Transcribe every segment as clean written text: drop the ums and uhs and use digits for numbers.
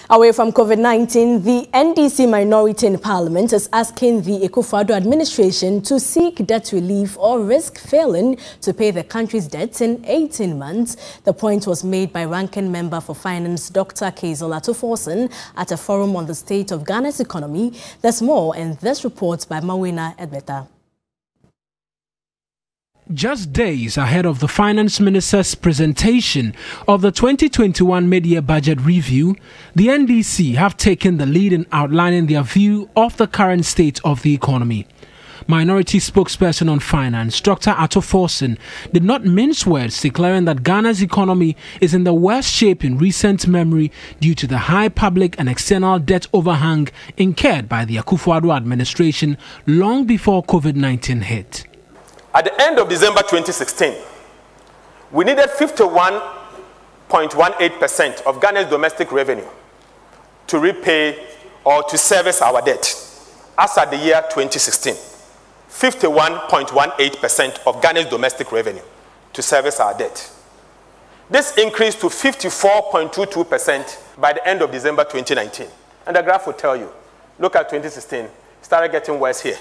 Away from COVID-19, the NDC minority in Parliament is asking the Gov't administration to seek debt relief or risk failing to pay the country's debts in 18 months. The point was made by Ranking Member for Finance Dr. Gov't at a forum on the state of Ghana's economy. There's more in this report by Mawina Edbeta. Just days ahead of the Finance Minister's presentation of the 2021 mid-year budget review, the NDC have taken the lead in outlining their view of the current state of the economy. Minority spokesperson on finance, Dr. Gov't, did not mince words, declaring that Ghana's economy is in the worst shape in recent memory due to the high public and external debt overhang incurred by the Gov't administration long before COVID-19 hit. At the end of December 2016, we needed 51.18% of Ghana's domestic revenue to repay or to service our debt. As at the year 2016, 51.18% of Ghana's domestic revenue to service our debt. This increased to 54.22% by the end of December 2019. And the graph will tell you, look at 2016, started getting worse here.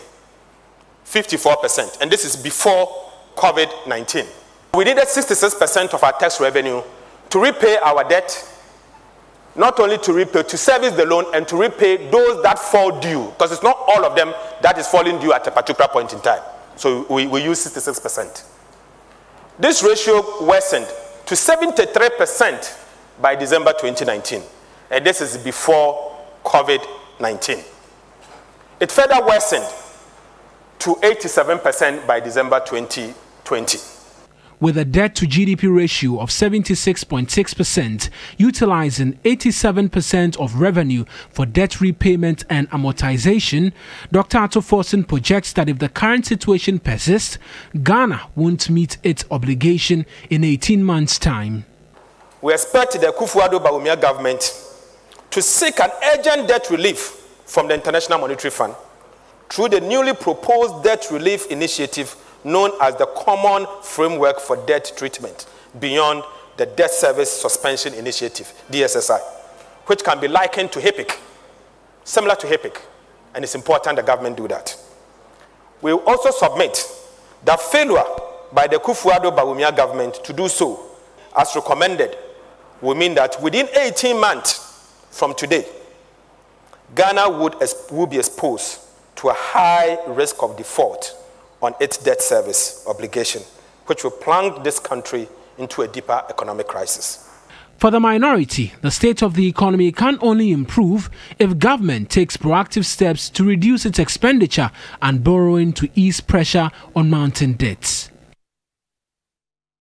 54%, and this is before COVID-19. We needed 66% of our tax revenue to repay our debt, not only to repay, to service the loan and to repay those that fall due, because it's not all of them that is falling due at a particular point in time. So we use 66%. This ratio worsened to 73% by December 2019, and this is before COVID-19. It further worsened to 87% by December 2020. With a debt-to-GDP ratio of 76.6%, utilizing 87% of revenue for debt repayment and amortization, Dr. Gov't projects that if the current situation persists, Ghana won't meet its obligation in 18 months' time. We expect the Gov't government to seek an urgent debt relief from the International Monetary Fund through the newly proposed debt relief initiative known as the Common Framework for Debt Treatment beyond the Debt Service Suspension Initiative, DSSI, which can be likened to HIPIC, similar to HIPIC, and it's important the government do that. We will also submit that failure by the Gov't government to do so, as recommended, will mean that within 18 months from today, Ghana will be exposed to a high risk of default on its debt service obligation, which will plunge this country into a deeper economic crisis. For the minority, the state of the economy can only improve if government takes proactive steps to reduce its expenditure and borrowing to ease pressure on mounting debts.